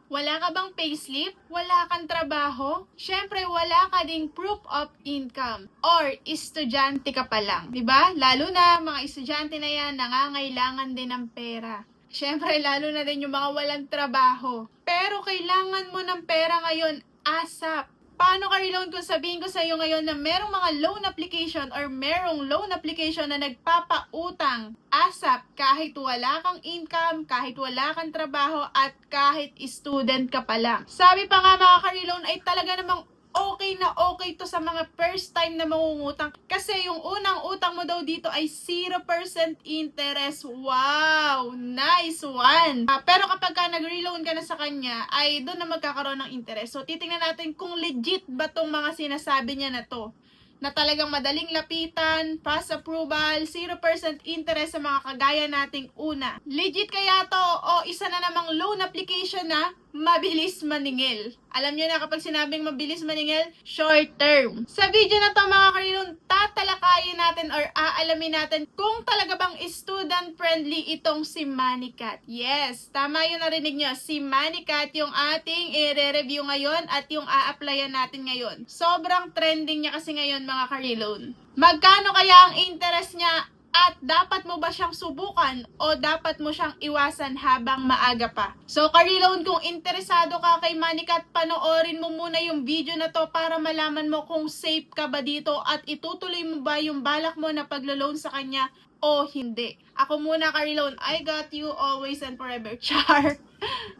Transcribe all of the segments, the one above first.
Wala ka bang payslip? Wala kang trabaho? Syempre, wala ka ding proof of income. Or, estudyante ka pa lang. Diba? Lalo na, mga estudyante na yan, nangangailangan din ng pera. Syempre, lalo na din yung mga walang trabaho. Pero, kailangan mo ng pera ngayon, ASAP. Paano ka reloan kung sabihin ko sa iyo ngayon na merong mga loan application or merong loan application na nagpapautang ASAP kahit wala kang income, kahit wala kang trabaho, at kahit student ka pa lang. Sabi pa nga mga ka-reloan ay talaga namang okay na okay to sa mga first time na mangungutang. Kasi yung unang utang mo daw dito ay 0% interest. Wow! Nice one! Pero kapag ka nag-reloan ka na sa kanya, ay doon na magkakaroon ng interest. So, titingnan natin kung legit ba tong mga sinasabi niya na to. Na talagang madaling lapitan, fast approval, 0% interest sa mga kagaya nating una. Legit kaya to o isa na namang loan application na mabilis maningil? Alam nyo na kapag sinabing mabilis maningil, short term. Sa video na to mga karilon, tatalakayin natin or aalamin natin kung talaga bang student friendly itong si Moneycat. Yes, tama yung narinig nyo. Si Moneycat yung ating i-review ngayon at yung a-applyan natin ngayon. Sobrang trending niya kasi ngayon mga ka-reloan. Magkano kaya ang interest niya at dapat mo ba siyang subukan o dapat mo siyang iwasan habang maaga pa? So ka-reloan, kung interesado ka kay Moneycat, panoorin mo muna yung video na to para malaman mo kung safe ka ba dito at itutuloy mo ba yung balak mo na paglo-loan sa kanya o hindi. Ako muna ka-reloan, I got you always and forever. Char!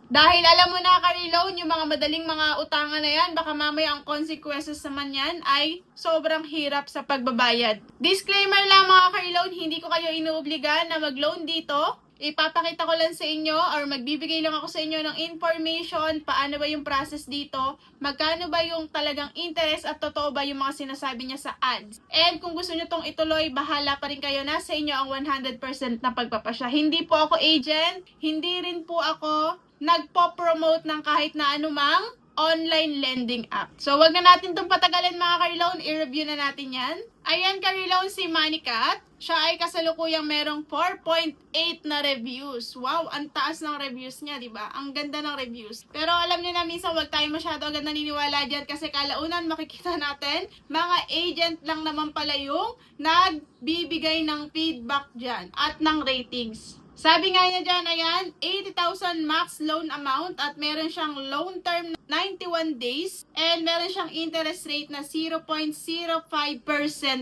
Dahil alam mo na ka-reloan, yung mga madaling mga utangan na yan, baka mamaya ang consequences naman yan ay sobrang hirap sa pagbabayad. Disclaimer lang mga ka-reloan, hindi ko kayo inuobliga na mag-loan dito. Ipapakita ko lang sa inyo or magbibigay lang ako sa inyo ng information, paano ba yung process dito, magkano ba yung talagang interest at totoo ba yung mga sinasabi niya sa ads. And kung gusto nyo tong ituloy, bahala pa rin kayo, nasa inyo ang 100% na pagpapasya. Hindi po ako agent, hindi rin po ako nagpo-promote ng kahit na anumang online lending app. So, wag na natin itong patagalin mga ka-reloan, i-review na natin yan. Ayan ka-reloan, si Moneycat. Siya ay kasalukuyang merong 4.8 na reviews. Wow, ang taas ng reviews niya, di ba? Ang ganda ng reviews. Pero alam niyo na minsan wag tayo masyado agad naniniwala dyan kasi kalaunan makikita natin, mga agent lang naman pala yung nagbibigay ng feedback dyan at ng ratings. Sabi nga niya dyan, ayan, 80,000 max loan amount at meron siyang loan term na 91 days and meron siyang interest rate na 0.05%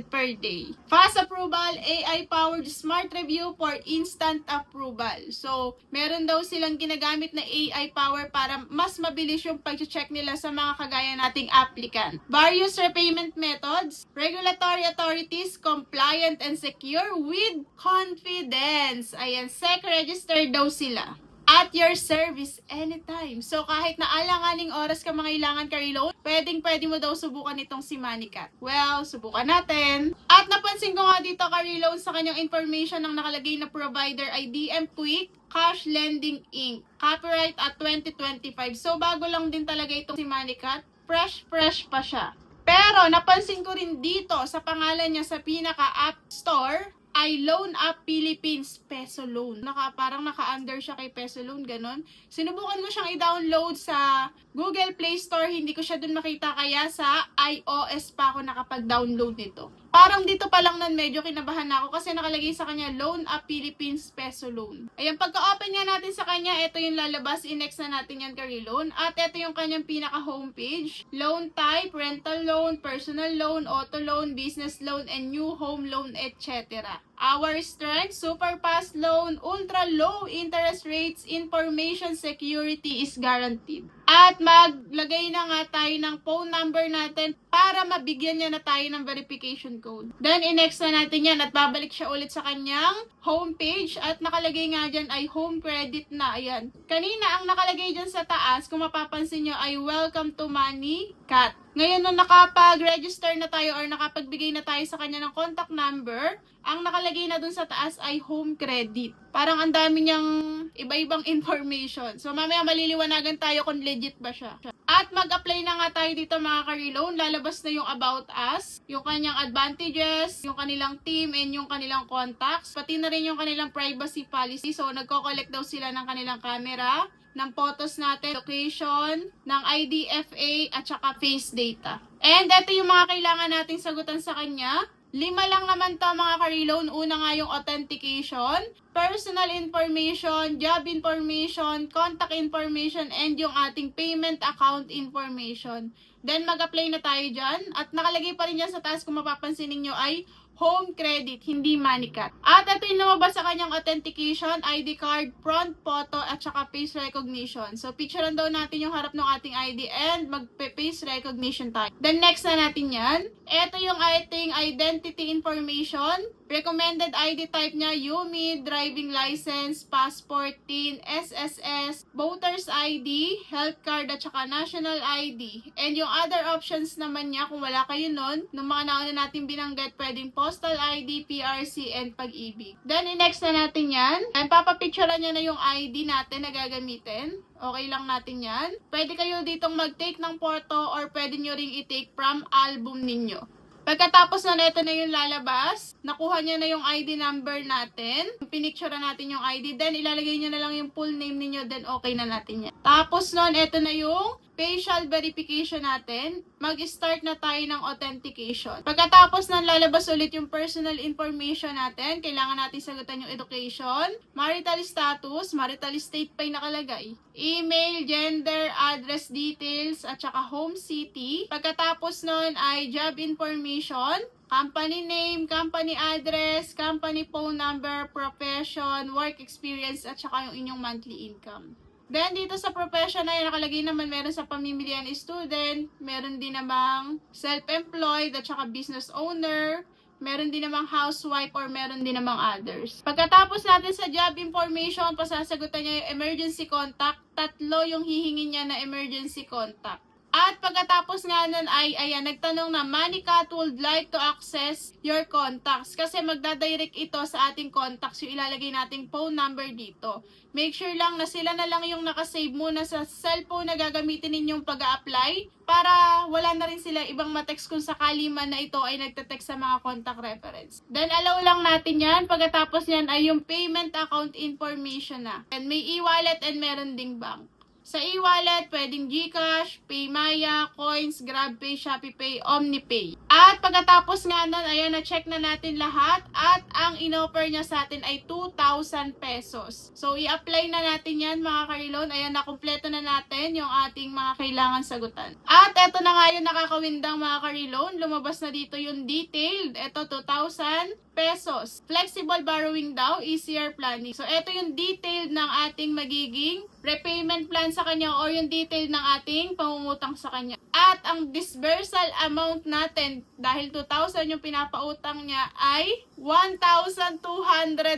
per day. Fast approval, AI-powered smart review for instant approval. So, meron daw silang ginagamit na AI power para mas mabilis yung pag-check nila sa mga kagaya nating applicant. Various repayment methods, regulatory authorities, compliant and secure with confidence. Ayan, SEC registered daw sila. At your service anytime. So, kahit na alanganing oras ka mangailangan ka-reloan, pwede mo daw subukan itong si Moneycat. Well, subukan natin. At napansin ko nga dito ka-reloan sa kanyang information ng nakalagay na provider ay DM Quick Cash Lending Inc. Copyright at 2025. So, bago lang din talaga itong si Moneycat. Fresh pa siya. Pero, napansin ko rin dito sa pangalan niya sa pinaka-app store, ay Loan App Philippines Peso Loan. Parang naka-under siya kay Peso Loan, ganon. Sinubukan ko siyang i-download sa Google Play Store, hindi ko siya dun makita, kaya sa iOS pa ako nakapag-download nito. Parang dito pa lang nun medyo kinabahan ako kasi nakalagay sa kanya Loan App Philippines Peso Loan. Ayan, pagka-open nga natin sa kanya, ito yung lalabas, i-next na natin yan ka-reloan. At ito yung kanyang pinaka-homepage. Loan type, rental loan, personal loan, auto loan, business loan, and new home loan, etc. Our strength, super fast loan, ultra low interest rates, information security is guaranteed. At maglagay na nga tayo ng phone number natin para mabigyan niya na tayo ng verification code. Then, i-next na natin yan at babalik siya ulit sa kanyang homepage at nakalagay nga dyan ay home credit na. Ayan. Kanina, ang nakalagay dyan sa taas, kung mapapansin nyo, ay welcome to Moneycat. Ngayon, nung nakapag-register na tayo or nakapagbigay na tayo sa kanya ng contact number, ang nakalagay na dun sa taas ay home credit. Parang ang dami niyang iba-ibang information. So, mamaya maliliwanagan tayo kung legit ba siya. At mag-apply na nga tayo dito mga ka-reloan. Lalabas na yung about us, yung kanyang advantages, yung kanilang team, and yung kanilang contacts. Pati na rin yung kanilang privacy policy. So, nagko-collect daw sila ng kanilang camera, ng photos natin, location, ng IDFA, at saka face data. And ito yung mga kailangan nating sagutan sa kanya. 5 lang naman to mga ka-reloan. Una nga yung authentication, personal information, job information, contact information, and yung ating payment account information. Then mag-apply na tayo dyan. At nakalagay pa rin dyan sa taas kung mapapansin ninyo ay home credit, hindi money cut. At ito yung lumabas sa kanyang authentication, ID card, front photo, at saka face recognition. So, picturean daw natin yung harap ng ating ID and mag-face recognition tayo. Then, next na natin yan. Ito yung ating identity information. Recommended ID type niya, UMID, driving license, passport, TIN, SSS, voter's ID, health card, at saka national ID. And yung other options naman niya, kung wala kayo nun, nung mga nauna natin binanggit, pwedeng postal ID, PRC, and pag-ibig. Then, next na natin yan. And papapicturean niya na yung ID natin na gagamitin. Okay lang natin yan. Pwede kayo ditong mag-take ng photo or pwede nyo ring i-take from album ninyo. Pagkatapos na ito na yung lalabas, nakuha niya na yung ID number natin. Pinicture natin yung ID, then ilalagay niyo na lang yung full name niyo, then okay na natin yan. Tapos nun, ito na yung facial verification natin. Mag-start na tayo ng authentication. Pagkatapos nun, lalabas ulit yung personal information natin. Kailangan natin sagutan yung education, marital status, marital state pa yung nakalagay, email, gender, address details, at saka home city. Pagkatapos nun ay job information, company name, company address, company phone number, profession, work experience, at saka yung inyong monthly income. Then, dito sa profession na yun, nakalagay naman meron sa pamimilian student, meron din namang self-employed, at saka business owner, meron din namang housewife, or meron din namang others. Pagkatapos natin sa job information, pasasagutan niya yung emergency contact. 3 yung hihingin niya na emergency contact. At pagkatapos nga nun ay, ayan, nagtanong na, Manicat would like to access your contacts. Kasi magdadirect ito sa ating contacts, yung ilalagay nating phone number dito. Make sure lang na sila na lang yung nakasave muna sa cellphone na gagamitin ninyong pag-a-apply para wala na rin sila ibang matext kung sakali man na ito ay nagte-text sa mga contact reference. Then, allow lang natin yan. Pagkatapos yan ay yung payment account information na. And may e-wallet and meron ding bank. Sa e-wallet, pwedeng GCash, Paymaya, Coins, GrabPay, ShopeePay, OmniPay. At pagkatapos nga nun, ayan, na-check na natin lahat. At ang in-offer niya sa atin ay 2,000 pesos. So, i-apply na natin yan mga ka-reloan. Ayan, nakumpleto na natin yung ating mga kailangan sagutan. At eto na nga yung nakakawindang mga ka-reloan. Lumabas na dito yung detailed. Ito, 2,000 pesos. Flexible borrowing daw, easier planning. So, ito yung detailed ng ating magiging repayment plan sa kanya or yung detail ng ating pangungutang sa kanya. At ang disbursal amount natin, dahil 2,000 yung pinapautang niya, ay 1,200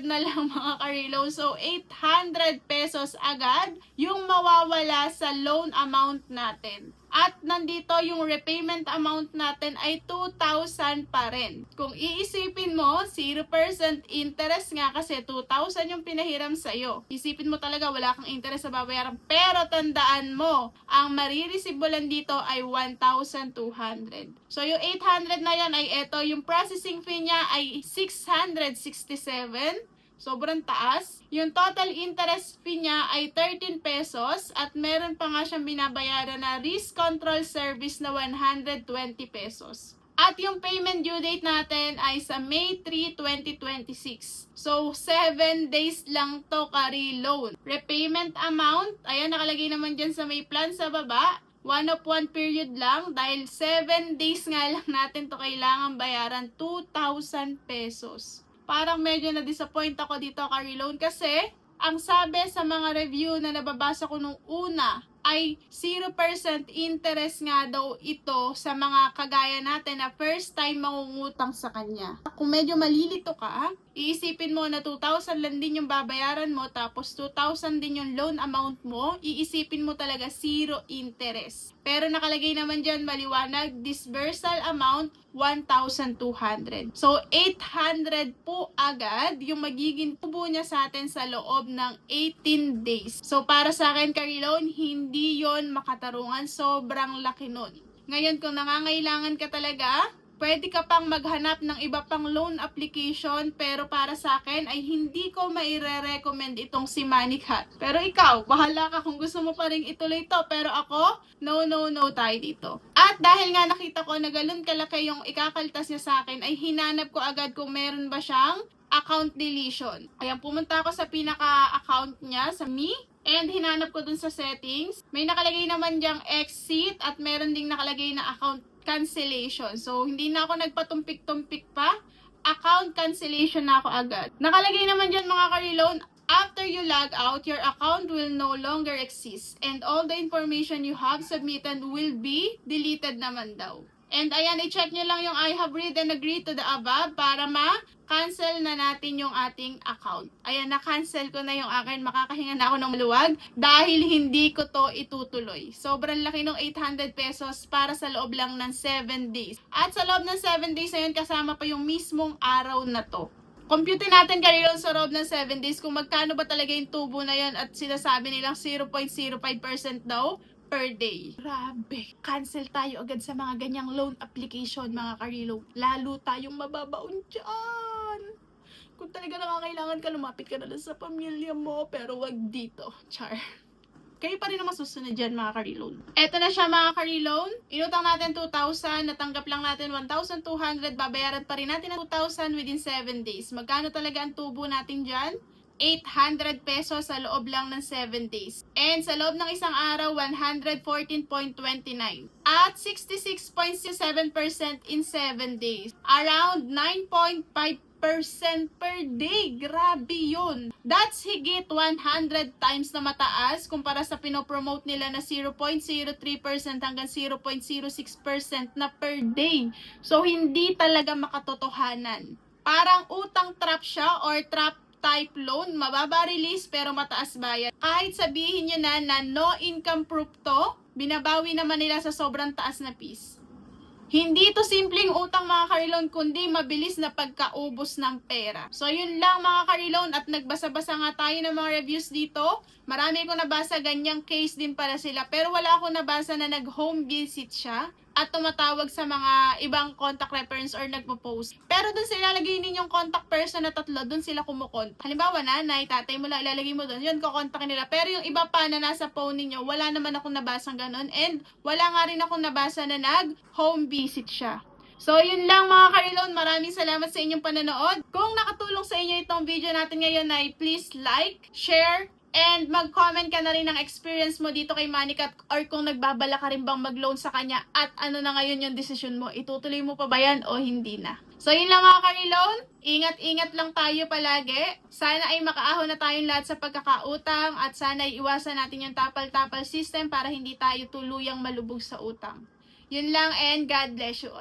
na lang mga ka-reloan. So, 800 pesos agad yung mawawala sa loan amount natin. At nandito yung repayment amount natin ay 2,000 pa rin. Kung iisipin mo, 0% interest nga kasi 2,000 yung pinahiram sa'yo. Isipin mo talaga wala kang interest sa babayaran. Pero tandaan mo, ang marireceivelan dito ay 1,200. So yung 800 na yan ay ito, yung processing fee niya ay 667. Sobrang taas. Yung total interest fee niya ay 13 pesos at meron pa nga siyang binabayaran na risk control service na 120 pesos. At yung payment due date natin ay sa May 3, 2026. So, 7 days lang to ka-reloan. Repayment amount, ayan nakalagay naman dyan sa may plan sa baba. 1 of 1 period lang dahil 7 days nga lang natin to kailangan bayaran 2,000 pesos. Parang medyo na-disappoint ako dito ka-reloan kasi ang sabi sa mga review na nababasa ko nung una ay 0% interest nga daw ito sa mga kagaya natin na first time mangungutang sa kanya. Kung medyo malilito ka, iisipin mo na 2,000 lang din yung babayaran mo tapos 2,000 din yung loan amount mo, iisipin mo talaga 0 interest. Pero nakalagay naman dyan maliwanag, disbursal amount 1,200. So, 800 po agad yung magiging tubo niya sa atin sa loob ng 18 days. So, para sa akin, ka-reloan, hindi yon makatarungan. Sobrang laki nun. Ngayon, kung nangangailangan ka talaga, pwede ka pang maghanap ng iba pang loan application, pero para sa akin ay hindi ko maire-recommend itong si Moneycat. Pero ikaw, bahala ka kung gusto mo pa rin ituloy to, pero ako, no tayo dito. At dahil nga nakita ko na ganun kalaki yung ikakaltas niya sa akin, ay hinanap ko agad kung meron ba siyang account deletion. Ayan, pumunta ako sa pinaka-account niya, sa Me, and hinanap ko dun sa settings. May nakalagay naman diyang exit at meron ding nakalagay na account cancellation. So, hindi na ako nagpatumpik-tumpik pa. Account cancellation na ako agad. Nakalagay naman dyan mga ka-reloan, after you log out, your account will no longer exist and all the information you have submitted will be deleted naman daw. And ayan, i-check nyo lang yung I have read and agreed to the above para ma-cancel na natin yung ating account. Ayan, na-cancel ko na yung akin. Makakahinga na ako ng maluwag dahil hindi ko to itutuloy. Sobrang laki ng 800 pesos para sa loob lang ng 7 days. At sa loob ng 7 days na yun, kasama pa yung mismong araw na to. Compute natin kayo sa loob ng 7 days kung magkano ba talaga yung tubo na yun at sinasabi nilang 0.05% daw per day. Grabe. Cancel tayo agad sa mga ganyang loan application, mga karilo. Lalo tayong mababaon dyan. Kung talaga nangangailangan ka, lumapit ka na lang sa pamilya mo, pero wag dito. Char. Kayo pa rin naman susunod dyan, mga ka-reloan. Eto na siya, mga ka-reloan. Inutang natin 2,000, natanggap lang natin 1,200, babayaran pa rin natin ng 2,000 within 7 days. Magkano talaga ang tubo natin dyan? 800 pesos sa loob lang ng 7 days. And sa loob ng isang araw, 114.29. At 66.7% in 7 days. Around 9.5% per day. Grabe yun. That's higit 100 times na mataas kumpara sa pinopromote nila na 0.03% hanggang 0.06% na per day. So, hindi talaga makatotohanan. Parang utang trap siya or trap type loan, mababa release pero mataas bayad. Kahit sabihin nyo na no income proof to, binabawi naman nila sa sobrang taas na fees. Hindi to simpleng utang, mga ka-reloan, kundi mabilis na pagkaubos ng pera. So yun lang, mga ka-reloan, at nagbasa-basa nga tayo ng mga reviews dito. Marami ko nabasa, ganyang case din para sila. Pero wala ako nabasa na nag-home visit siya at tumatawag sa mga ibang contact reference or nagpo-post. Pero dun sila ilalagay ninyong contact person na 3, dun sila kumukontak. Halimbawa, nanay, tatay mo lang, ilalagay mo dun, yun, kukontakin nila. Pero yung iba pa na nasa phone ninyo, wala naman akong nabasang ganun. And wala nga rin akong nabasa na nag-home visit siya. So, yun lang, mga ka-reloan. Maraming salamat sa inyong panonood. Kung nakatulong sa inyo itong video natin ngayon, ay please like, share, and mag-comment ka na rin ng experience mo dito kay Moneycat or kung nagbabala ka rin bang mag-loan sa kanya at ano na ngayon yung desisyon mo. Itutuloy mo pa ba yan o hindi na? So, yun lang, mga ka-reloan. Ingat-ingat lang tayo palagi. Sana ay makaahon na tayong lahat sa pagkakautang at sana ay iwasan natin yung tapal-tapal system para hindi tayo tuluyang malubog sa utang. Yun lang, and God bless you all.